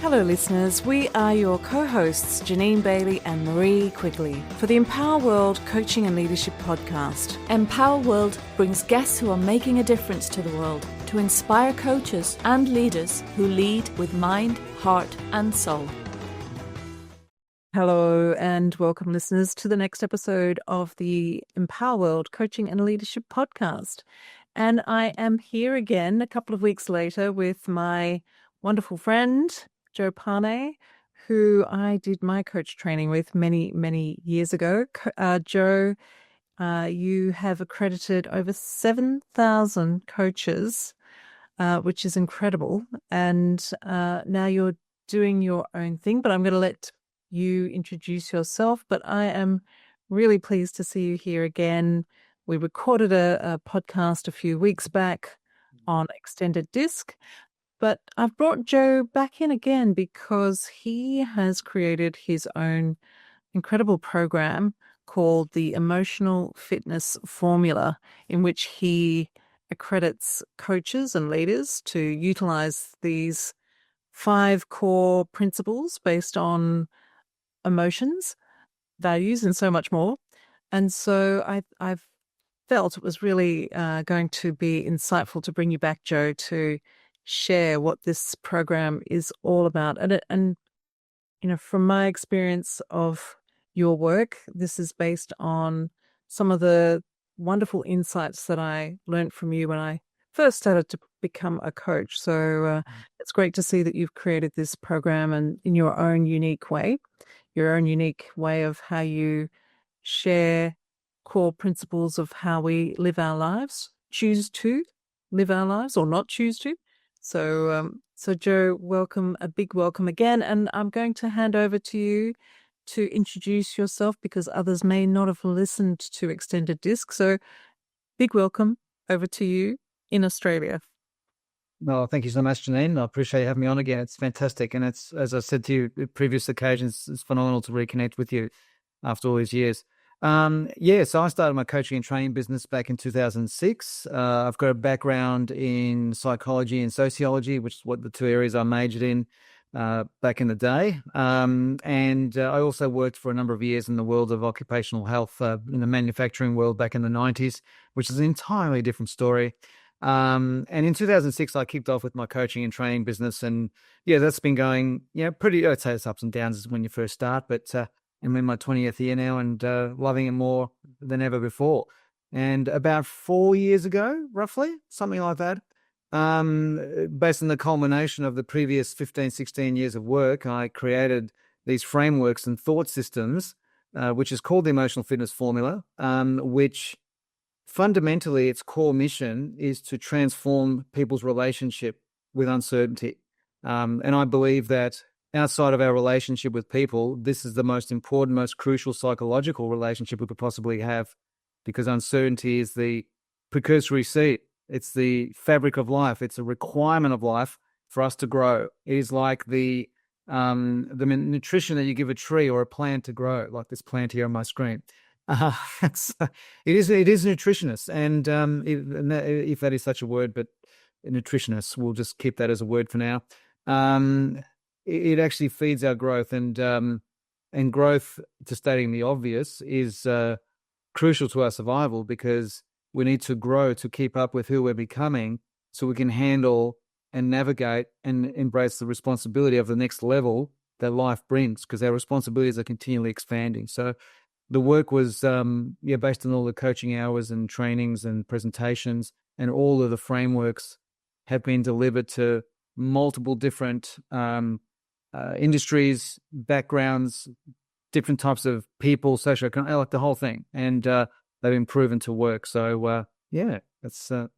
Hello, listeners. We are your co-hosts, Janine Bailey and Marie Quigley, for the Empower World Coaching and Leadership Podcast. Empower World brings guests who are making a difference to the world to inspire coaches and leaders who lead with mind, heart, and soul. Hello and welcome, listeners, to the next episode of the Empower World Coaching and Leadership Podcast. And I am here again a couple of weeks later with my wonderful friend, Joe Pane, who I did my coach training with many, many years ago. Joe, you have accredited over 7,000 coaches, which is incredible. And now you're doing your own thing, but I'm going to let you introduce yourself. But I am really pleased to see you here again. We recorded a podcast a few weeks back on extended disc. But I've brought Joe back in again because he has created his own incredible program called the Emotional Fitness Formula, in which he accredits coaches and leaders to utilize these 5 core principles based on emotions, values, and so much more. And so I've felt it was really going to be insightful to bring you back, Joe, to share what this program is all about. And you know, from my experience of your work, this is based on some of the wonderful insights that I learned from you when I first started to become a coach. So it's great to see that you've created this program and in your own unique way of how you share core principles of how we live our lives, choose to live our lives or not choose to. So Joe, welcome, a big welcome again. And I'm going to hand over to you to introduce yourself because others may not have listened to Extended Disc. So big welcome over to you in Australia. No, thank you so much, Janine. I appreciate you having me on again. It's fantastic. And it's, as I said to you at previous occasions, it's phenomenal to reconnect with you after all these years. So I started my coaching and training business back in 2006. I've got a background in psychology and sociology, which is what the 2 areas I majored in back in the day. And I also worked for a number of years in the world of occupational health in the manufacturing world back in the 90s, which is an entirely different story. And in 2006, I kicked off with my coaching and training business. And yeah, that's been going, pretty, I'd say it's ups and downs when you first start, but I'm in my 20th year now and loving it more than ever before. And about 4 years ago, roughly, something like that, based on the culmination of the previous 15, 16 years of work, I created these frameworks and thought systems, which is called the Emotional Fitness Formula, which fundamentally its core mission is to transform people's relationship with uncertainty. And I believe that outside of our relationship with people, this is the most important, most crucial psychological relationship we could possibly have, because uncertainty is the precursory seed. It's the fabric of life. It's a requirement of life for us to grow. It is like the nutrition that you give a tree or a plant to grow, like this plant here on my screen. It is nutritionist, and if that is such a word, but nutritionist, we'll just keep that as a word for now. It actually feeds our growth, and growth, to stating the obvious, is crucial to our survival, because we need to grow to keep up with who we're becoming so we can handle and navigate and embrace the responsibility of the next level that life brings, because our responsibilities are continually expanding. So the work was based on all the coaching hours and trainings and presentations, and all of the frameworks have been delivered to multiple different industries, backgrounds, different types of people, socioeconomic, like the whole thing. And they've been proven to work. So, that's a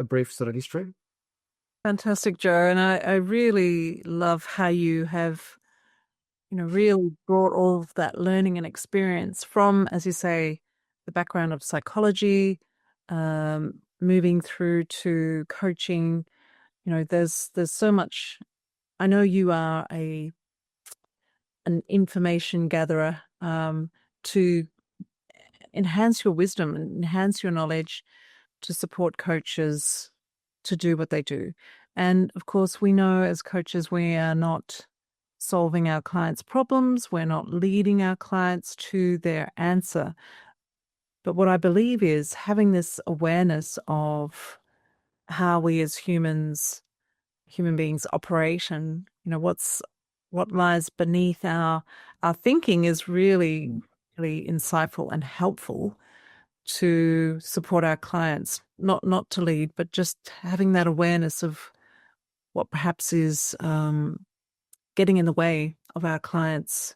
brief sort of history. Fantastic, Joe. And I really love how you have, really brought all of that learning and experience from, as you say, the background of psychology, moving through to coaching. There's so much. I know you are an information gatherer to enhance your wisdom and enhance your knowledge to support coaches to do what they do. And of course, we know as coaches, we are not solving our clients' problems. We're not leading our clients to their answer. But what I believe is having this awareness of how we as human beings operate, and what lies beneath our thinking is really, really insightful and helpful to support our clients, not to lead, but just having that awareness of what perhaps is getting in the way of our clients'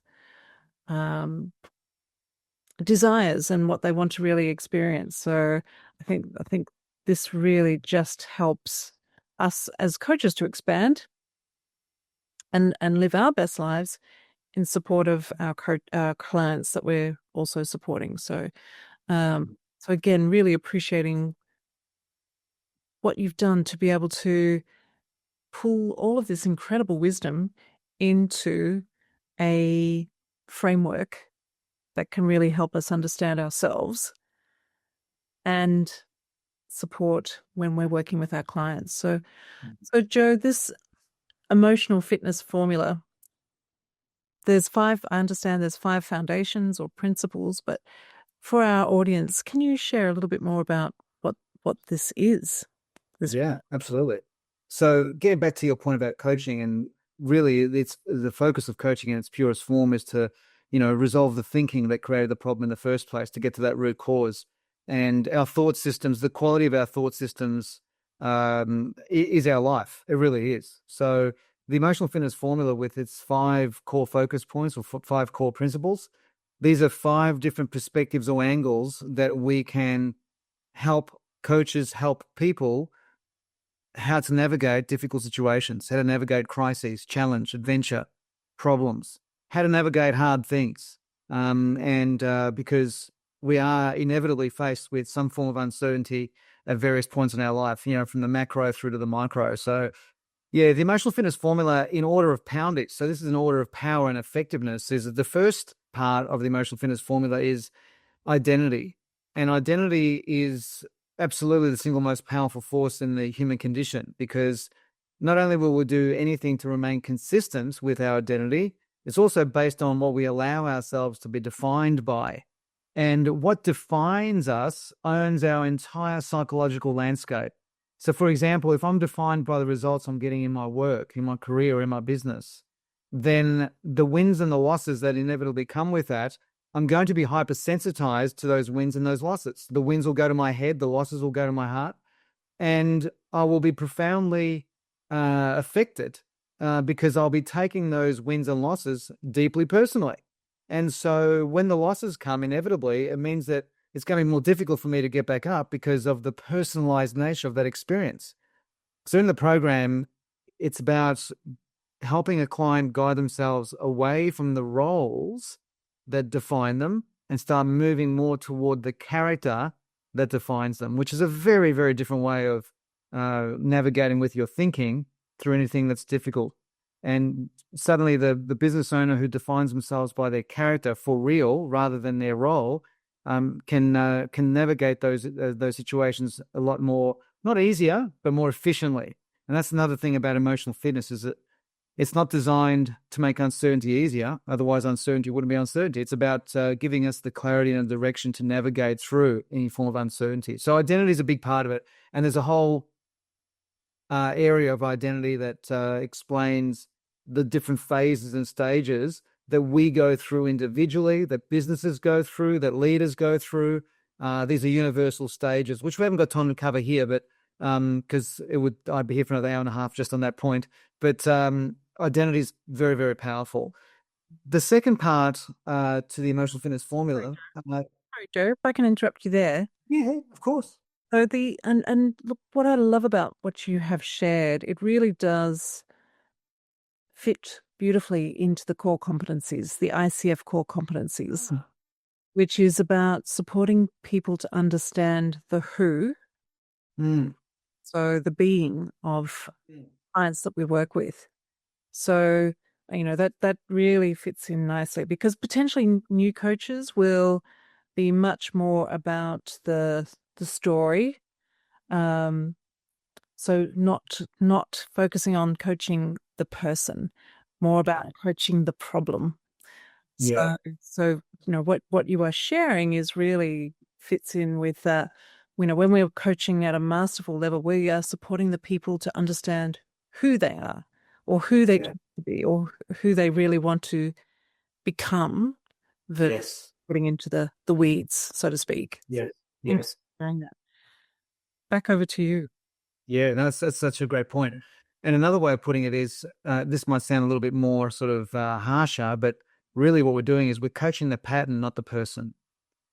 desires and what they want to really experience. So I think this really just helps us as coaches to expand and live our best lives in support of our clients that we're also supporting. So again, really appreciating what you've done to be able to pull all of this incredible wisdom into a framework that can really help us understand ourselves and support when we're working with our clients. So Joe, this emotional fitness formula, I understand there's 5 foundations or principles, but for our audience, can you share a little bit more about what this is? Yeah, absolutely. So getting back to your point about coaching, and really it's the focus of coaching in its purest form is to, resolve the thinking that created the problem in the first place, to get to that root cause. And our thought systems, the quality of our thought systems is our life. It really is. So the emotional fitness formula, with its 5 core focus points or 5 core principles, these are 5 different perspectives or angles that we can help coaches, help people how to navigate difficult situations, how to navigate crises, challenge, adventure, problems, how to navigate hard things. Because we are inevitably faced with some form of uncertainty at various points in our life, from the macro through to the micro. So, yeah, the emotional fitness formula in order of poundage. So this is an order of power and effectiveness. Is that the first part of the emotional fitness formula is identity. And identity is absolutely the single most powerful force in the human condition, because not only will we do anything to remain consistent with our identity, it's also based on what we allow ourselves to be defined by. And what defines us owns our entire psychological landscape. So, for example, if I'm defined by the results I'm getting in my work, in my career, in my business, then the wins and the losses that inevitably come with that, I'm going to be hypersensitized to those wins and those losses. The wins will go to my head, the losses will go to my heart, and I will be profoundly affected because I'll be taking those wins and losses deeply personally. And so when the losses come, inevitably, it means that it's going to be more difficult for me to get back up because of the personalized nature of that experience. So in the program, it's about helping a client guide themselves away from the roles that define them and start moving more toward the character that defines them, which is a very, very different way of navigating with your thinking through anything that's difficult. And suddenly the business owner who defines themselves by their character for real rather than their role can navigate those situations a lot more, not easier, but more efficiently. And that's another thing about emotional fitness, is that it's not designed to make uncertainty easier. Otherwise, uncertainty wouldn't be uncertainty. It's about giving us the clarity and the direction to navigate through any form of uncertainty. So identity is a big part of it. And there's a whole area of identity that explains the different phases and stages that we go through individually, that businesses go through, that leaders go through. These are universal stages, which we haven't got time to cover here, but because I'd be here for another hour and a half just on that point. But identity is very, very powerful. The second part to the emotional fitness formula. Sorry, Joe, if I can interrupt you there. Yeah, of course. So and look, what I love about what you have shared, it really does fit beautifully into the core competencies, the ICF core competencies, which is about supporting people to understand the who, so the being of clients that we work with. So, that really fits in nicely, because potentially new coaches will be much more about the story. So not focusing on coaching the person, more about coaching the problem. Yeah. So what you are sharing is really fits in with when we're coaching at a masterful level, we are supporting the people to understand who they are, or who they Yeah. want to be, or who they really want to become, versus Yes. putting into the weeds, so to speak. Yes. Thanks Yes. for sharing that. Back over to you. Yeah, no, that's such a great point. And another way of putting it is, this might sound a little bit more sort of harsher, but really what we're doing is we're coaching the pattern, not the person,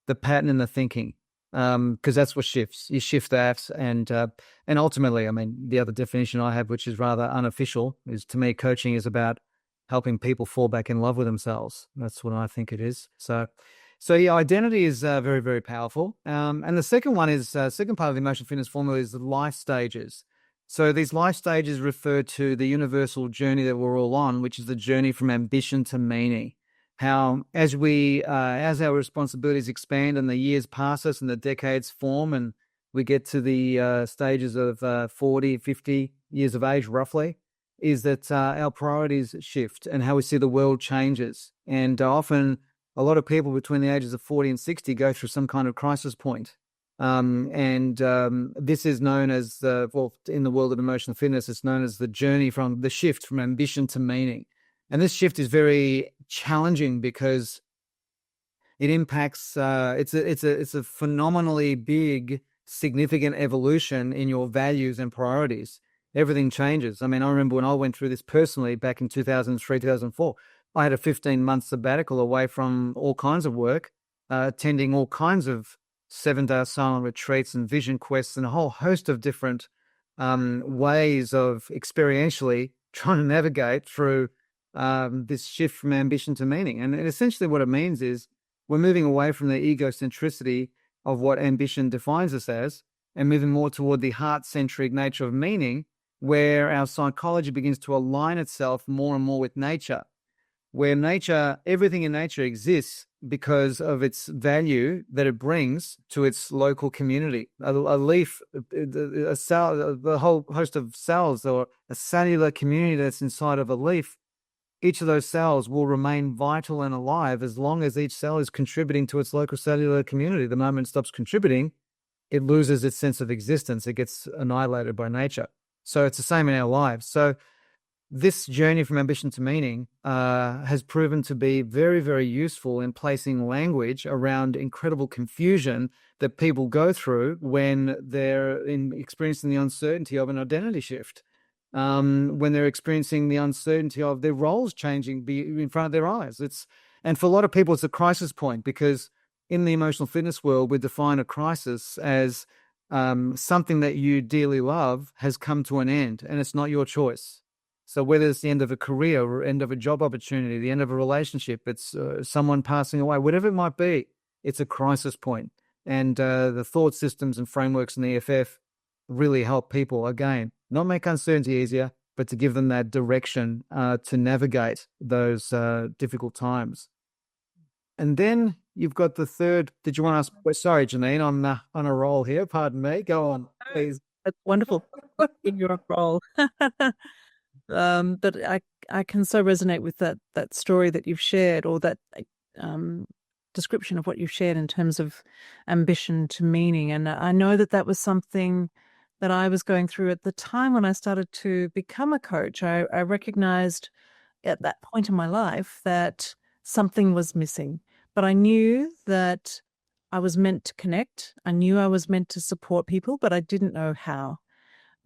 the pattern and the thinking, because that's what shifts. You shift that, and ultimately, I mean, the other definition I have, which is rather unofficial, is to me, coaching is about helping people fall back in love with themselves. That's what I think it is. So yeah, identity is very, very powerful. And the second one is second part of the emotional fitness formula is the life stages. So these life stages refer to the universal journey that we're all on, which is the journey from ambition to meaning. How as our responsibilities expand and the years pass us and the decades form and we get to the stages of 40, 50 years of age roughly, is that our priorities shift and how we see the world changes. And often a lot of people between the ages of 40 and 60 go through some kind of crisis point. This is known as, in the world of emotional fitness, it's known as the journey from the shift from ambition to meaning. And this shift is very challenging because it impacts. It's a phenomenally big, significant evolution in your values and priorities. Everything changes. I mean, I remember when I went through this personally back in 2003, 2004. I had a 15-month sabbatical away from all kinds of work, attending all kinds of 7-day silent retreats and vision quests and a whole host of different ways of experientially trying to navigate through this shift from ambition to meaning. And essentially what it means is we're moving away from the egocentricity of what ambition defines us as and moving more toward the heart-centric nature of meaning, where our psychology begins to align itself more and more with nature, where nature, everything in nature exists because of its value that it brings to its local community. A leaf, a cell, the whole host of cells, or a cellular community that's inside of a leaf, each of those cells will remain vital and alive as long as each cell is contributing to its local cellular community. The moment it stops contributing, it loses its sense of existence. It gets annihilated by nature. So it's the same in our lives. So this journey from ambition to meaning has proven to be very, very useful in placing language around incredible confusion that people go through when they're experiencing the uncertainty of an identity shift, when they're experiencing the uncertainty of their roles changing in front of their eyes. And for a lot of people, it's a crisis point, because in the emotional fitness world, we define a crisis as something that you dearly love has come to an end and it's not your choice. So whether it's the end of a career or end of a job opportunity, the end of a relationship, it's someone passing away, whatever it might be, it's a crisis point. And the thought systems and frameworks in the EFF really help people, again, not make uncertainty easier, but to give them that direction to navigate those difficult times. And then you've got the third. Did you want to ask? Sorry, Janine, I'm on a roll here. Pardon me. Go on, please. That's wonderful in your role. But I can so resonate with that story that you've shared, or that um, description of what you've shared in terms of ambition to meaning. And I know that was something that I was going through at the time when I started to become a coach. I recognized at that point in my life that something was missing, but I knew that I was meant to connect. I knew I was meant to support people, but I didn't know how.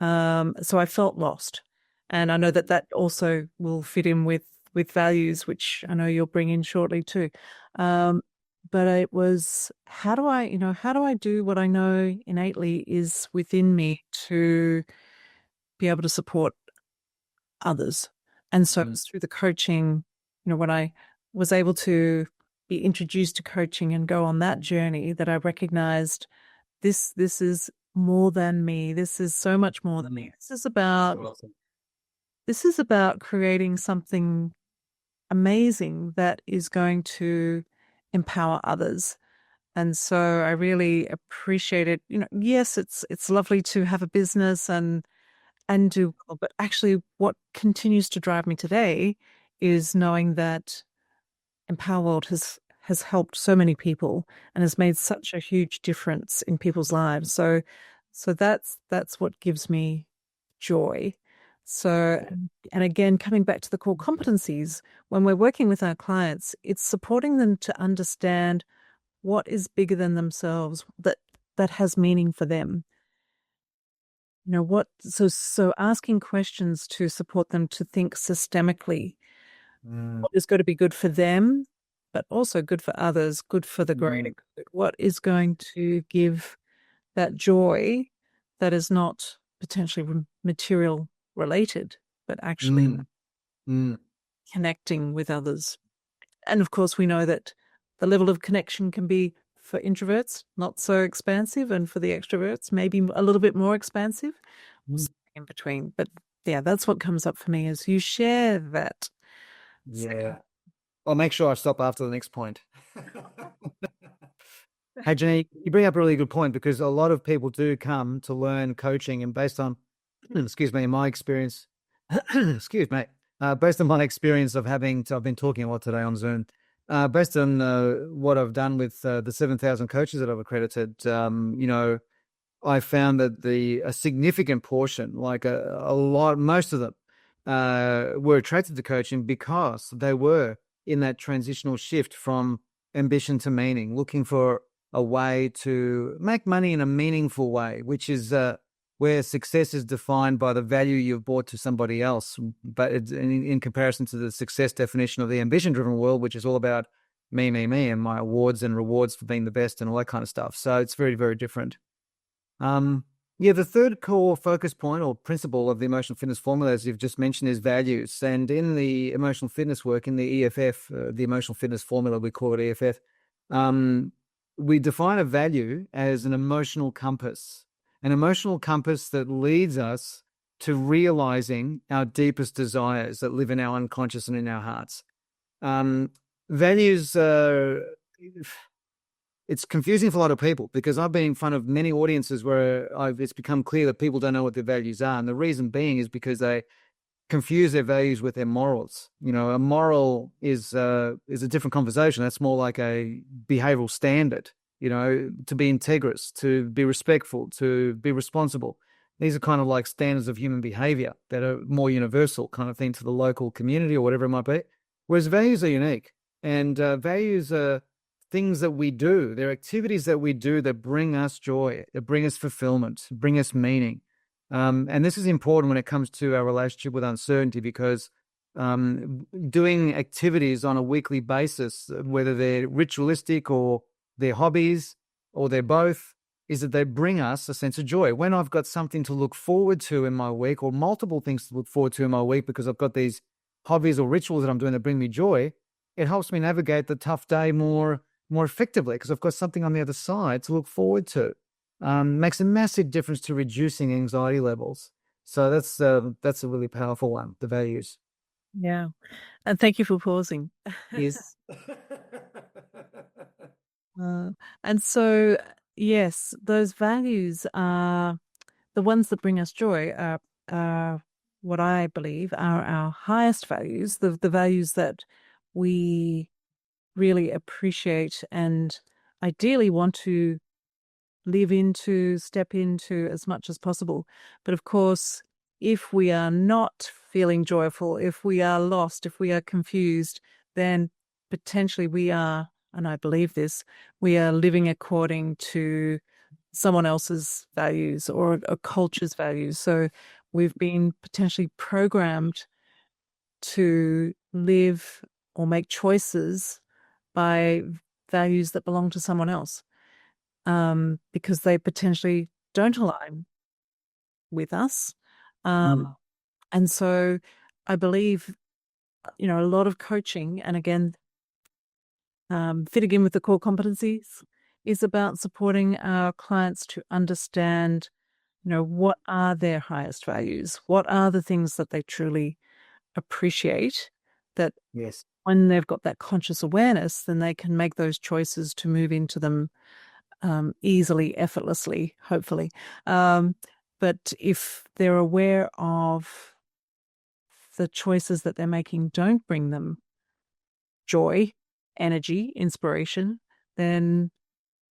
So I felt lost. And I know that also will fit in with values, which I know you'll bring in shortly too. But it was, how do I do what I know innately is within me to be able to support others? And so it was through the coaching, when I was able to be introduced to coaching and go on that journey, that I recognized this is more than me. This is so much more than me. This is about creating something amazing that is going to empower others. And so I really appreciate it. Yes, it's lovely to have a business and do well, but actually what continues to drive me today is knowing that Empower World has helped so many people and has made such a huge difference in people's lives. So that's what gives me joy. So, and again, coming back to the core competencies, when we're working with our clients, it's supporting them to understand what is bigger than themselves that has meaning for them. So asking questions to support them to think systemically. What is going to be good for them, but also good for others, good for the greater good? What is going to give that joy that is not potentially material related, but actually connecting with others? And of course, we know that the level of connection can be, for introverts, not so expansive, and for the extroverts, maybe a little bit more expansive, in between. But yeah, that's what comes up for me as you share that. Yeah. I'll make sure I stop after the next point. Hey, Jenny, you bring up a really good point because a lot of people do come to learn coaching, and based on, excuse me, my experience, excuse me, based on my experience of I've been talking a lot today on Zoom, based on what I've done with the 7,000 coaches that I've accredited, I found that a significant portion, like a lot, most of them, were attracted to coaching because they were in that transitional shift from ambition to meaning, looking for a way to make money in a meaningful way, which is where success is defined by the value you've brought to somebody else. But it's in comparison to the success definition of the ambition-driven world, which is all about me, and my awards and rewards for being the best and all that kind of stuff. So it's very, very different. The third core focus point or principle of the emotional fitness formula, as you've just mentioned, is values. And in the emotional fitness work, in the EFF, the emotional fitness formula, we call it EFF, we define a value as an emotional compass that leads us to realizing our deepest desires that live in our unconscious and in our hearts. Values it's confusing for a lot of people because I've been in front of many audiences where it's become clear that people don't know what their values are. And the reason being is because they confuse their values with their morals. A moral is a different conversation. That's more like a behavioral standard, to be integrous, to be respectful, to be responsible. These are kind of like standards of human behavior that are more universal kind of thing to the local community or whatever it might be. Whereas values are unique, and values are things that we do. They're activities that we do that bring us joy, that bring us fulfillment, bring us meaning. And this is important when it comes to our relationship with uncertainty because doing activities on a weekly basis, whether they're ritualistic or they're hobbies or they're both, is that they bring us a sense of joy. When I've got something to look forward to in my week or multiple things to look forward to in my week because I've got these hobbies or rituals that I'm doing that bring me joy, it helps me navigate the tough day more effectively because I've got something on the other side to look forward to. Makes a massive difference to reducing anxiety levels. So that's a really powerful one, the values. Yeah. And thank you for pausing. Yes. And so, yes, those values are the ones that bring us joy, are what I believe are our highest values, the values that we really appreciate and ideally want to live into, step into as much as possible. But of course, if we are not feeling joyful, if we are lost, if we are confused, then potentially we are, and I believe this, we are living according to someone else's values or a culture's values. So we've been potentially programmed to live or make choices by values that belong to someone else, because they potentially don't align with us. And so I believe, a lot of coaching, and again, fitting in with the core competencies, is about supporting our clients to understand, what are their highest values? What are the things that they truly appreciate that Yes. when they've got that conscious awareness, then they can make those choices to move into them easily, effortlessly, hopefully. But if they're aware of the choices that they're making don't bring them joy, energy, inspiration, then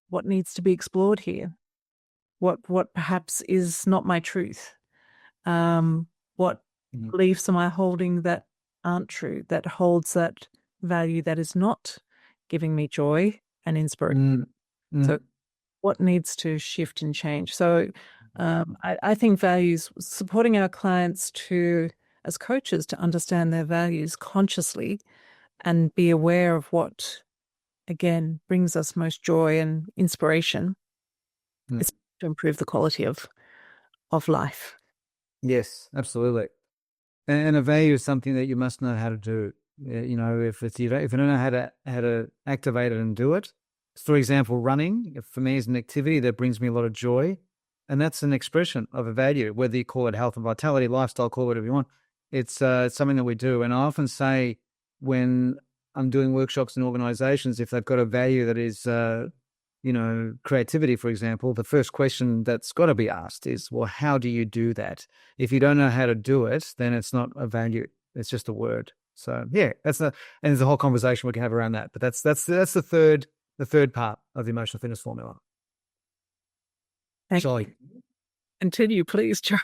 what needs to be explored here? What perhaps is not my truth? What beliefs am I holding that aren't true, that holds that value that is not giving me joy and inspiration? So what needs to shift and change? So I think values, supporting our clients to, as coaches, to understand their values consciously and be aware of what, again, brings us most joy and inspiration is to improve the quality of life. Yes, absolutely. And a value is something that you must know how to do. You know, if you don't know how to activate it and do it. For example, running for me is an activity that brings me a lot of joy, and that's an expression of a value. Whether you call it health and vitality, lifestyle, call it whatever you want, it's something that we do. And I often say when I'm doing workshops in organisations, if they've got a value that is creativity, for example, the first question that's got to be asked is, well, how do you do that? If you don't know how to do it, then it's not a value. It's just a word. So yeah, and there's a whole conversation we can have around that. But that's the third part of the emotional fitness formula. Joy. Continue, please, Joe.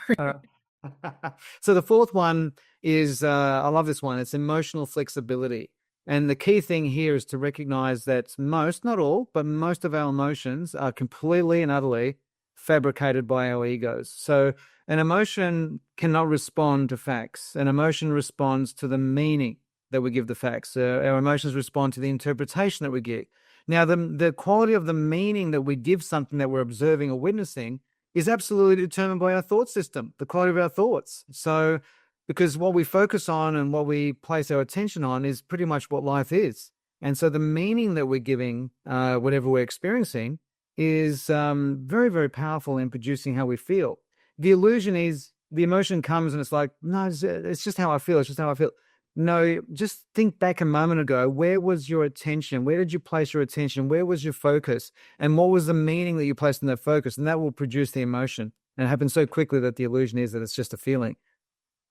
So the fourth one is, I love this one. It's emotional flexibility. And the key thing here is to recognize that most, not all, but most of our emotions are completely and utterly fabricated by our egos. So an emotion cannot respond to facts. An emotion responds to the meaning that we give the facts. Our emotions respond to the interpretation that we give. Now, the quality of the meaning that we give something that we're observing or witnessing is absolutely determined by our thought system, the quality of our thoughts. So because what we focus on and what we place our attention on is pretty much what life is. And so the meaning that we're giving, whatever we're experiencing, is very, very powerful in producing how we feel. The illusion is the emotion comes and it's like, no, it's just how I feel. It's just how I feel. No, just think back a moment ago. Where was your attention? Where did you place your attention? Where was your focus? And what was the meaning that you placed in that focus? And that will produce the emotion. And it happens so quickly that the illusion is that it's just a feeling.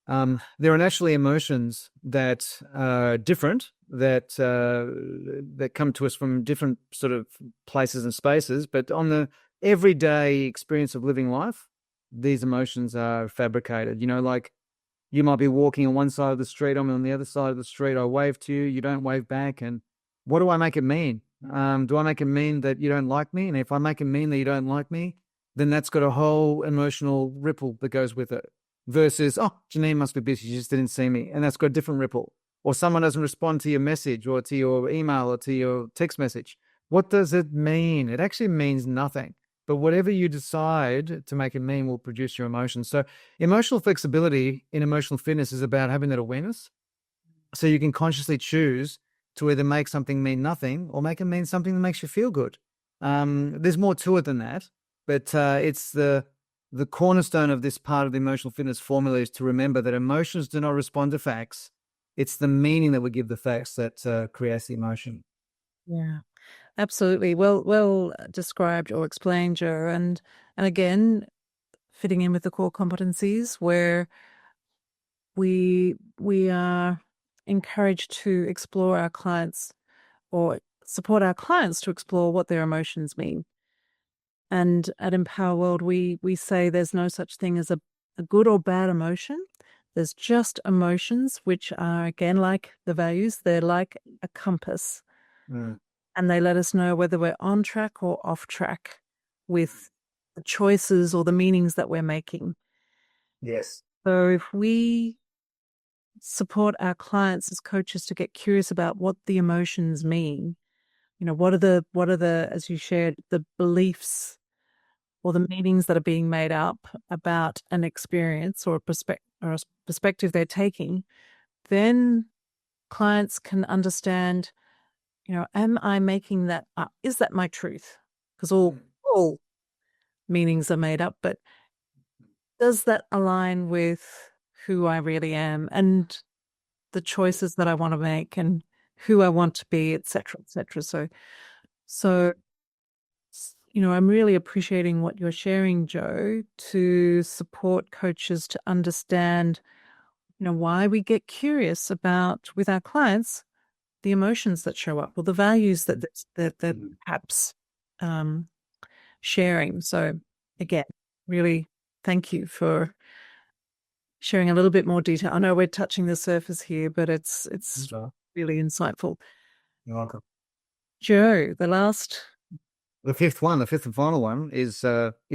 There are naturally emotions that are different, that come to us from different sort of places and spaces. But on the everyday experience of living life, these emotions are fabricated. You know, like you might be walking on one side of the street, I'm on the other side of the street. I wave to you, you don't wave back. And what do I make it mean? Do I make it mean that you don't like me? And if I make it mean that you don't like me, then that's got a whole emotional ripple that goes with it. Versus, oh, Janine must be busy, she just didn't see me. And that's got a different ripple. Or someone doesn't respond to your message or to your email or to your text message. What does it mean? It actually means nothing. But whatever you decide to make it mean will produce your emotions. So emotional flexibility in emotional fitness is about having that awareness. So you can consciously choose to either make something mean nothing or make it mean something that makes you feel good. There's more to it than that, but it's the cornerstone of this part of the emotional fitness formula is to remember that emotions do not respond to facts. It's the meaning that we give the facts that creates the emotion. Yeah, absolutely. Well described or explained, Joe. And again, fitting in with the core competencies where we are encouraged to explore our clients or support our clients to explore what their emotions mean. And at Empower World, we say there's no such thing as a good or bad emotion. There's just emotions, which are, again, like the values. They're like a compass. And they let us know whether we're on track or off track with the choices or the meanings that we're making. Yes. So if we support our clients as coaches to get curious about what the emotions mean, what are the, as you shared, the beliefs or the meanings that are being made up about an experience or a perspective they're taking, then clients can understand, am I making that up? Is that my truth? Because all meanings are made up, but does that align with who I really am and the choices that I want to make and who I want to be, et cetera, et cetera. So, I'm really appreciating what you're sharing, Joe, to support coaches to understand, why we get curious about with our clients the emotions that show up or the values that perhaps um, sharing. So again, really thank you for sharing a little bit more detail. I know we're touching the surface here, but it's Sure. really insightful. You're welcome. Joe, the last. The fifth and final one is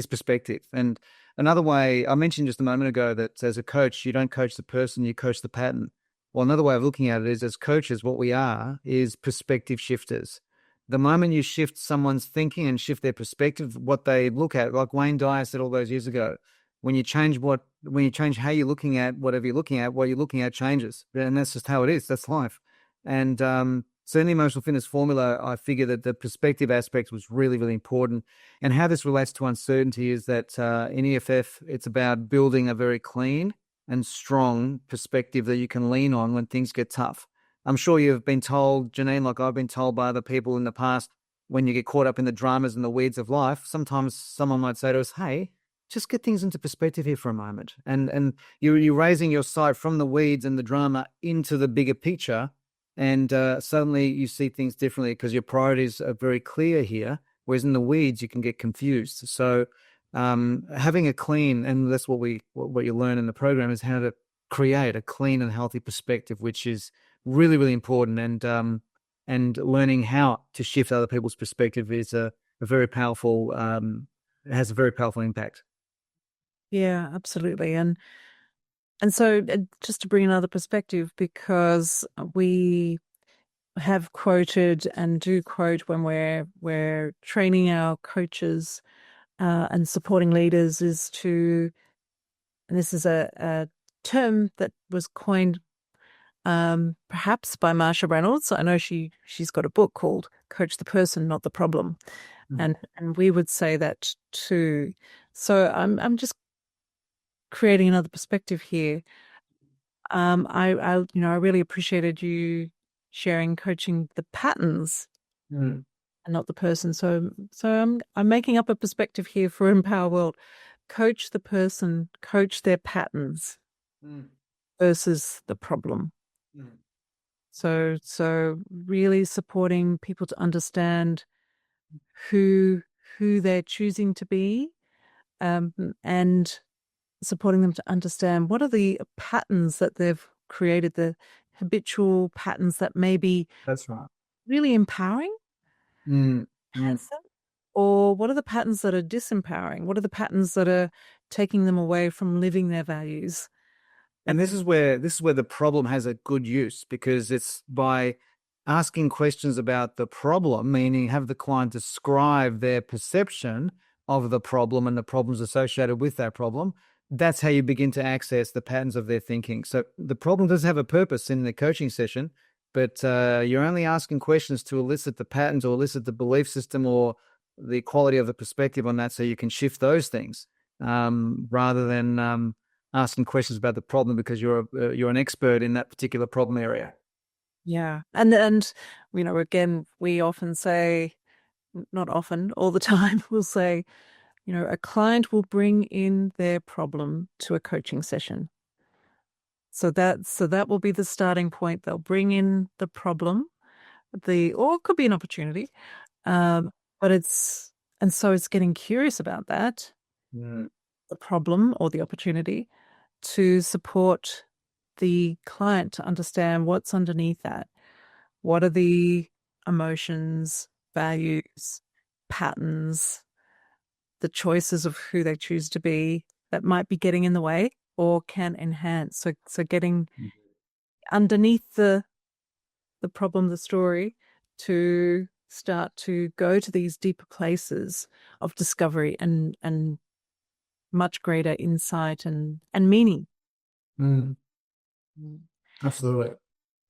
perspective. And another way I mentioned just a moment ago that as a coach, you don't coach the person, you coach the pattern. Well, another way of looking at it is as coaches, what we are is perspective shifters. The moment you shift someone's thinking and shift their perspective, what they look at, like Wayne Dyer said all those years ago, when you change how you're looking at whatever you're looking at, what you're looking at changes. And that's just how it is. That's life. And so in the emotional fitness formula, I figure that the perspective aspect was really, really important. And how this relates to uncertainty is that in EFF, it's about building a very clean and strong perspective that you can lean on when things get tough. I'm sure you've been told, Janine, like I've been told by other people in the past, when you get caught up in the dramas and the weeds of life, sometimes someone might say to us, hey, just get things into perspective here for a moment. And you're raising your sight from the weeds and the drama into the bigger picture. And suddenly you see things differently because your priorities are very clear here. Whereas in the weeds, you can get confused. So having a clean, and that's what you learn in the program, is how to create a clean and healthy perspective, which is really, really important. And learning how to shift other people's perspective is a very powerful, has a very powerful impact. Yeah, absolutely. And so just to bring another perspective, because we have quoted and do quote when we're training our coaches and supporting leaders is to, and this is a term that was coined perhaps by Marsha Reynolds. I know she's got a book called "Coach the Person, Not the Problem," and we would say that too. So I'm just creating another perspective here. I really appreciated you sharing coaching the patterns Mm. and not the person. So I'm making up a perspective here for Empower World. Coach the person, coach their patterns Mm. versus the problem. Mm. So really supporting people to understand who who they're choosing to be, and supporting them to understand what are the patterns that they've created, the habitual patterns that may be That's right. really empowering, Mm. Mm. handsome, or what are the patterns that are disempowering? What are the patterns that are taking them away from living their values? And this is where the problem has a good use, because it's by asking questions about the problem, meaning have the client describe their perception of the problem and the problems associated with that problem. That's how you begin to access the patterns of their thinking. So the problem does have a purpose in the coaching session, but you're only asking questions to elicit the patterns or elicit the belief system or the quality of the perspective on that, so you can shift those things rather than asking questions about the problem because you're an expert in that particular problem area. Yeah. And again, we often say, not often, all the time, we'll say, a client will bring in their problem to a coaching session. So that will be the starting point. They'll bring in the problem, or it could be an opportunity. Um, but it's getting curious about that, Mm. the problem or the opportunity, to support the client to understand what's underneath that. What are the emotions, values, patterns, the choices of who they choose to be that might be getting in the way or can enhance. So getting underneath the problem, the story, to start to go to these deeper places of discovery and much greater insight and meaning. Mm. Mm. Absolutely.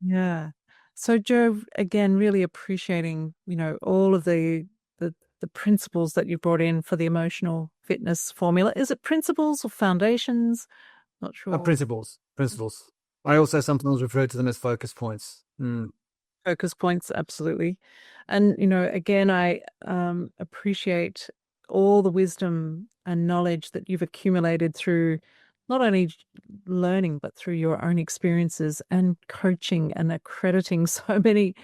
Yeah. So Joe, again, really appreciating, all of the principles that you brought in for the emotional fitness formula. Is it principles or foundations? Not sure. Principles. I also sometimes refer to them as focus points. Mm. Focus points, absolutely. And, again, I appreciate all the wisdom and knowledge that you've accumulated through not only learning, but through your own experiences and coaching and accrediting so many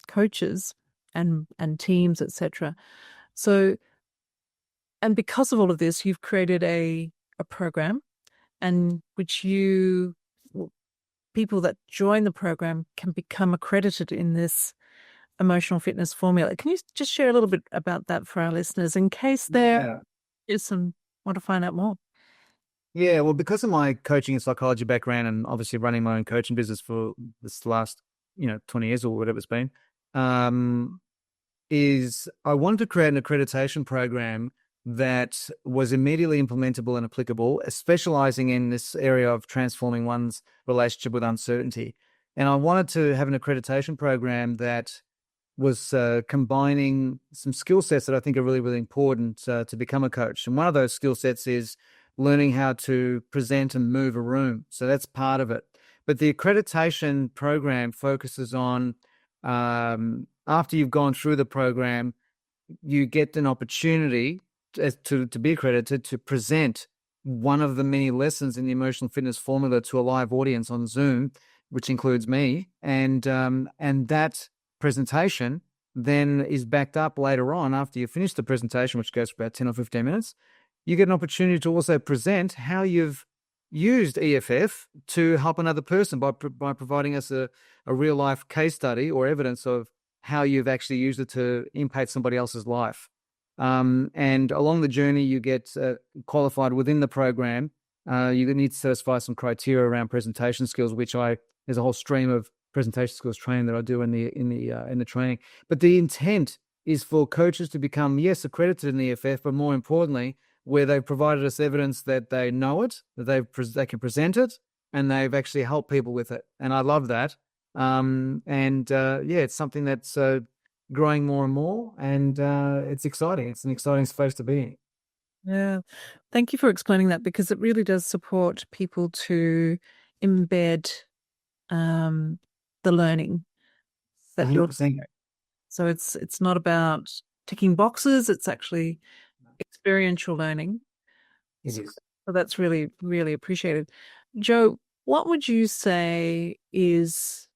coaches and teams, etc. So, and because of all of this, you've created a program, and which people that join the program can become accredited in this emotional fitness formula. Can you just share a little bit about that for our listeners in case there is some want to find out more? Yeah, well, because of my coaching and psychology background and obviously running my own coaching business for this last, 20 years or whatever it's been, is I wanted to create an accreditation program that was immediately implementable and applicable, specializing in this area of transforming one's relationship with uncertainty. And I wanted to have an accreditation program that was combining some skill sets that I think are really, really important to become a coach. And one of those skill sets is learning how to present and move a room. So that's part of it. But the accreditation program focuses on after you've gone through the program, you get an opportunity to be accredited to present one of the many lessons in the emotional fitness formula to a live audience on Zoom, which includes me, and that presentation then is backed up later on after you finish the presentation, which goes for about 10 or 15 minutes. You get an opportunity to also present how you've used EFF to help another person by providing us a real life case study or evidence of how you've actually used it to impact somebody else's life. And along the journey, you get qualified within the program. You need to satisfy some criteria around presentation skills, there's a whole stream of presentation skills training that I do in the training. But the intent is for coaches to become, yes, accredited in the EFF, but more importantly, where they've provided us evidence that they know it, that they can present it, and they've actually helped people with it. And I love that. It's something that's growing more and more, and it's exciting. It's an exciting space to be in. Yeah. Thank you for explaining that, because it really does support people to embed the learning that you're 100%. doing. So it's not about ticking boxes, it's actually experiential learning. It is. So that's really, really appreciated. Joe, what would you say is,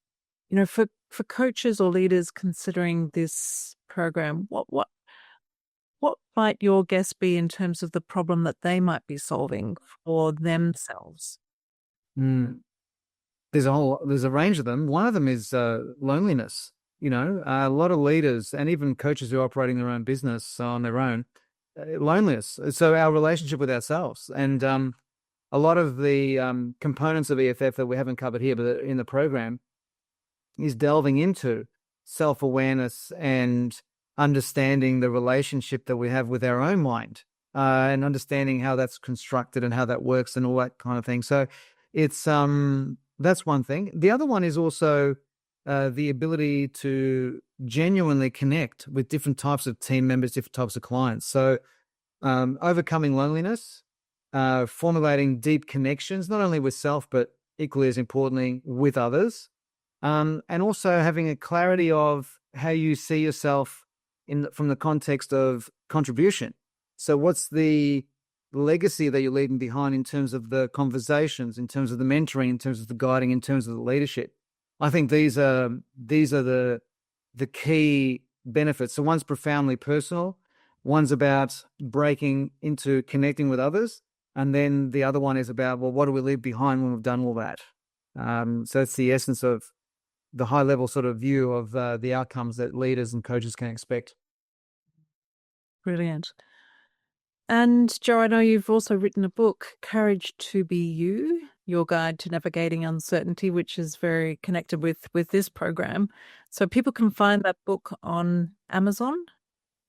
for coaches or leaders considering this program, what might your guess be in terms of the problem that they might be solving for themselves? Mm. There's a range of them. One of them is loneliness. A lot of leaders and even coaches who are operating their own business on their own, loneliness. So our relationship with ourselves, and a lot of the components of EFF that we haven't covered here, but in the program, is delving into self-awareness and understanding the relationship that we have with our own mind, and understanding how that's constructed and how that works and all that kind of thing. So it's that's one thing. The other one is also the ability to genuinely connect with different types of team members, different types of clients. So overcoming loneliness, formulating deep connections, not only with self, but equally as importantly with others. And also having a clarity of how you see yourself from the context of contribution. So what's the legacy that you're leaving behind in terms of the conversations, in terms of the mentoring, in terms of the guiding, in terms of the leadership? I think these are the key benefits. So one's profoundly personal, one's about breaking into connecting with others, and then the other one is about, well, what do we leave behind when we've done all that? So it's the essence of the high level sort of view of the outcomes that leaders and coaches can expect. Brilliant. And Joe, I know you've also written a book, Courage to Be You, Your Guide to Navigating Uncertainty, which is very connected with this program. So people can find that book on Amazon.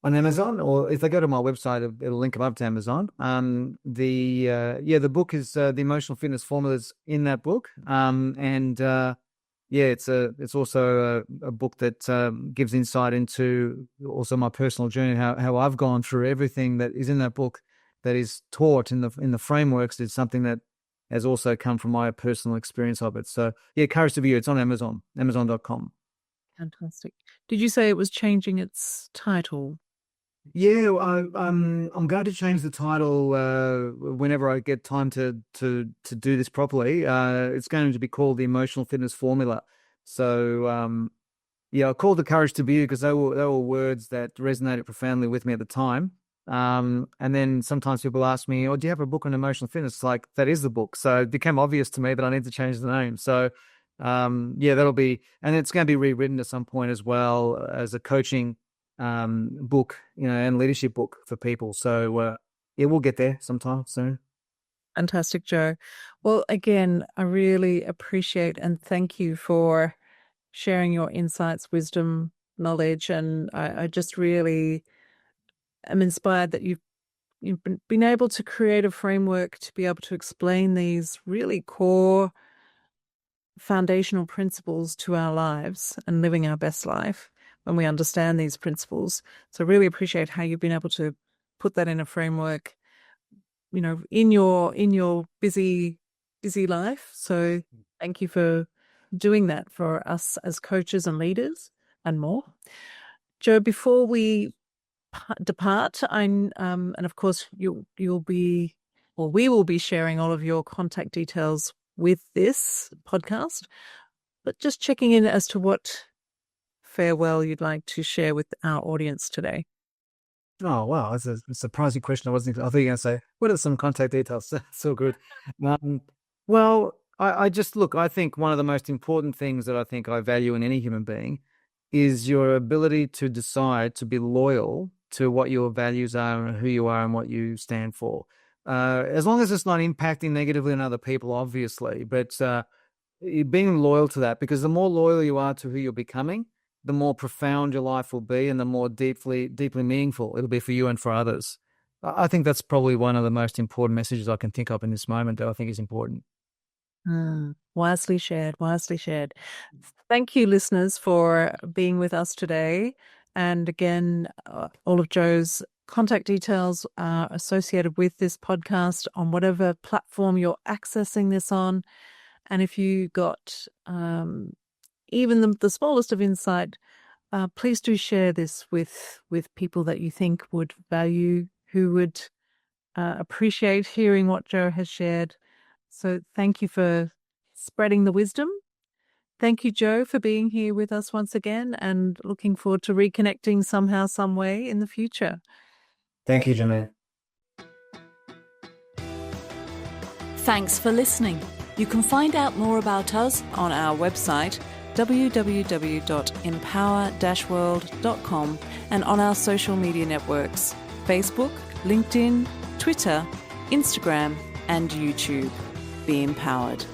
On Amazon, or if they go to my website, it'll link them up to Amazon. The book is the Emotional Fitness Formulas in that book, it's also a book that gives insight into also my personal journey, how I've gone through everything that is in that book that is taught in the frameworks. Is something that has also come from my personal experience of it. So yeah, Courage to Be You. It's on Amazon, Amazon.com. Fantastic. Did you say it was changing its title? Yeah, I'm going to change the title whenever I get time to do this properly. It's going to be called the Emotional Fitness Formula. So yeah, I called the Courage to Be You because they were words that resonated profoundly with me at the time. And then sometimes people ask me, "Oh, do you have a book on emotional fitness?" It's like that is the book. So it became obvious to me that I need to change the name. So yeah, that'll be, and it's going to be rewritten at some point as well as a coaching book, and leadership book for people. So it will get there sometime soon. Fantastic, Joe. Well, again, I really appreciate and thank you for sharing your insights, wisdom, knowledge, and I just really am inspired that you've been able to create a framework to be able to explain these really core foundational principles to our lives and living our best life when we understand these principles. So really appreciate how you've been able to put that in a framework, in your busy life. So thank you for doing that for us as coaches and leaders and more. Joe, before we depart, and of course you'll be, or we will be sharing all of your contact details with this podcast, but just checking in as to what farewell you'd like to share with our audience today. Oh wow, that's a surprising question. I thought you were going to say, "What are some contact details?" So good. Um, well, I just look. I think one of the most important things that I think I value in any human being is your ability to decide to be loyal to what your values are and who you are and what you stand for. As long as it's not impacting negatively on other people, obviously, but being loyal to that, because the more loyal you are to who you're becoming, the more profound your life will be and the more deeply meaningful it'll be for you and for others. I think that's probably one of the most important messages I can think of in this moment that I think is important. Wisely shared, wisely shared. Thank you, listeners, for being with us today. And again, all of Joe's contact details are associated with this podcast on whatever platform you're accessing this on. And if you got even the smallest of insight, please do share this with people that you think would value, who would appreciate hearing what Joe has shared. So thank you for spreading the wisdom. Thank you, Joe, for being here with us once again, and looking forward to reconnecting somehow, some way in the future. Thank you, Jermaine. Thanks for listening. You can find out more about us on our website, www.empower-world.com, and on our social media networks, Facebook, LinkedIn, Twitter, Instagram, and YouTube. Be empowered.